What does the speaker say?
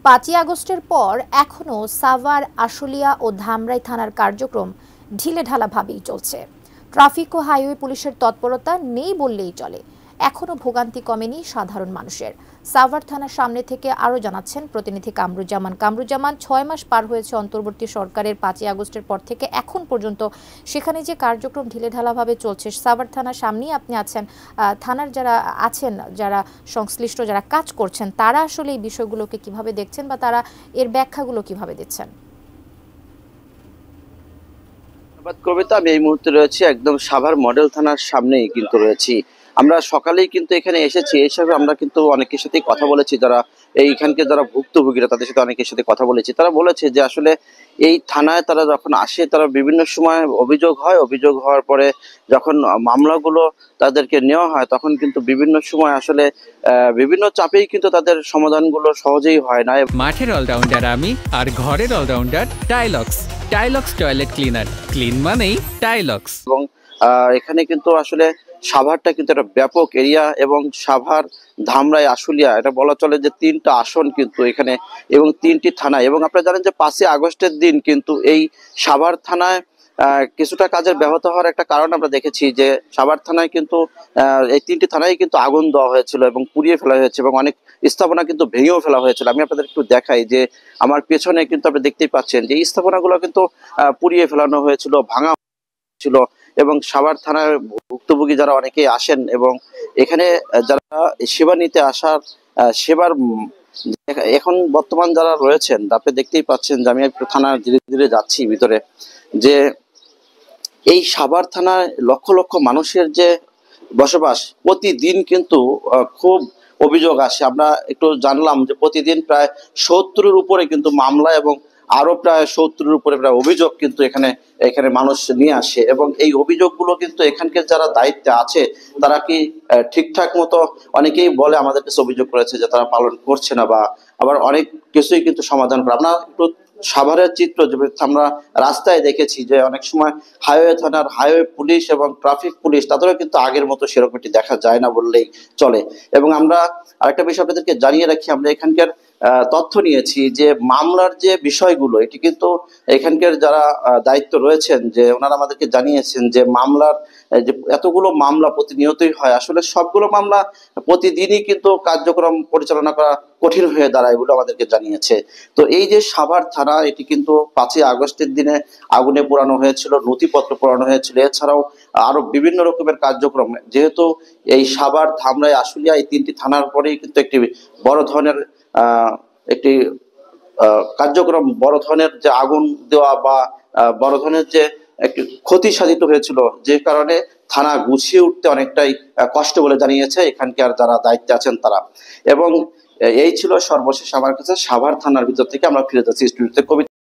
5ই আগস্টের পর এখনও সাভার, আশুলিয়া ও ধামরাই থানার কার্যক্রম ঢিলেঢালাভাবেই চলছে। ট্রাফিক ও হাইওয়ে পুলিশের তৎপরতা নেই বললেই চলে। এখনও ভোগান্তি কমেনি সাধারণ মানুষের। সাভার থানার সামনে থেকে আরও জানাচ্ছেন প্রতিনিধি কামরুজ্জামান। 6 মাস পার হয়েছে অন্তর্বর্তী সরকারের 5ই আগস্টের পর থেকে এখন পর্যন্ত সেখানে যে কার্যক্রম ঢিলেঢালাভাবে চলছে। সাভার থানার সামনেই আপনি আছেন। থানার যারা আছেন, যারা সংশ্লিষ্ট, যারা কাজ করছেন, তারা আসলে এই বিষয়গুলোকে কিভাবে দেখছেন বা তারা এর ব্যাখ্যাগুলো কিভাবে দিচ্ছেন? কবিতা, আমি এই মুহূর্তে রয়েছি একদম সাভার মডেল থানার সামনেই কিন্তু রয়েছি। আমরা সকালেই কিন্তু এখানে এসেছি, এই হিসাবে আমরা কিন্তু অনেকের সাথে কথা বলেছি, যারা এইখানকে যারা ভুক্তভোগীরা তাদের সাথে অনেকের সাথে কথা বলেছি। তারা বলেছে যে আসলে এই থানায় তারা যখন আসে, তারা বিভিন্ন সময় অভিযোগ হওয়ার পরে যখন মামলাগুলো তাদেরকে নেওয়া হয়, তখন কিন্তু বিভিন্ন সময় আসলে বিভিন্ন চাপেই কিন্তু তাদের সমাধানগুলো সহজেই হয় না। মাঠের অলরাউন্ডার আমি, আর ঘরের allrounder Tylox. Tylox toilet cleaner, clean মানেই টাইলক্স। এবং এখানে কিন্তু আসলে সাভারটা কিন্তু একটা ব্যাপক এরিয়া, এবং সাভার, ধামরাই, আশুলিয়া, এটা বলা চলে যে 3টা আসন কিন্তু এখানে, এবং 3টি থানা। এবং আপনারা জানেন যে 5ই আগস্টের দিন কিন্তু এই সাভার থানায় কিছুটা কাজের ব্যাহত হওয়ার একটা কারণ আমরা দেখেছি, যে সাভার থানায় কিন্তু এই 3টি থানায় কিন্তু আগুন দেওয়া হয়েছিল এবং পুড়িয়ে ফেলা হয়েছে, এবং অনেক স্থাপনা কিন্তু ভেঙেও ফেলা হয়েছিল। আমি আপনাদের একটু দেখাই যে আমার পেছনে কিন্তু আপনি দেখতেই পাচ্ছেন যে এই স্থাপনাগুলো কিন্তু পুড়িয়ে ফেলানো হয়েছিল, ভাঙা ছিল। এবং সাভার থানার ভুক্তভোগী যারা অনেকেই আসেন, এবং এখানে যারা সেবা নিতে আসার সেবার এখন বর্তমান যারা রয়েছেন, আপনি দেখতেই পাচ্ছেন যে আমি একটু থানা ধীরে ধীরে যাচ্ছি ভিতরে, যে এই সাভার থানায় লক্ষ লক্ষ মানুষের যে বসবাস, প্রতিদিন কিন্তু খুব অভিযোগ আসে। আমরা একটু জানলাম যে প্রতিদিন প্রায় 70-এর উপরে কিন্তু মামলা, এবং আরো প্রায় 70-এর উপরে প্রায় অভিযোগ কিন্তু এখানে মানুষ নিয়ে আসে। এবং এই অভিযোগগুলো কিন্তু এখানকার যারা দায়িত্বে আছে তারা কি ঠিকঠাক মতো, অনেকেই বলে আমাদের কাছে অভিযোগ করেছে যে তারা পালন করছে না, বা আবার অনেক কিছুই কিন্তু সমাধান করে। আমরা একটু সাভারের চিত্র যে আমরা রাস্তায় দেখেছি, যে অনেক সময় হাইওয়ে থানার হাইওয়ে পুলিশ এবং ট্রাফিক পুলিশ তাদেরও কিন্তু আগের মতো সেরকম একটি দেখা যায় না বললেই চলে। এবং আমরা আরেকটা বিষয় আপনাদেরকে জানিয়ে রাখি, আমরা এখানকার তথ্য নিয়েছি যে মামলার যে বিষয়গুলো, এটি কিন্তু এখানকার যারা দায়িত্ব রয়েছেন, যে ওনারা আমাদেরকে জানিয়েছেন যে মামলার যে এতগুলো মামলা প্রতিনিয়তই হয়, আসলে সবগুলো মামলা প্রতিদিনই কিন্তু কার্যক্রম পরিচালনা করা কঠিন হয়ে দাঁড়ায় বলে আমাদেরকে জানিয়েছে। তো এই যে সাভার থানা, এটি কিন্তু 5ই আগস্টের দিনে আগুনে পোড়ানো হয়েছিল, নথিপত্র পোড়ানো হয়েছিল, এছাড়াও আরো বিভিন্ন রকমের কার্যক্রম। যেহেতু এই সাভার, ধামরাই, আশুলিয়া এই 3টি থানার পরেই কিন্তু একটি বড় ধরনের একটি কার্যক্রম, বড় ধরনের যে আগুন দেওয়া বা বড় ধরনের যে একটি ক্ষতি সাধিত হয়েছিল, যে কারণে থানা গুছিয়ে উঠতে অনেকটাই কষ্ট বলে জানিয়েছে এখানকার যারা দায়িত্বে আছেন তারা। এবং এই ছিল সর্বশেষ আমার কাছে সাভার থানার ভিতর থেকে। আমরা ফিরে যাচ্ছি স্টুডিওতে। কবিতা।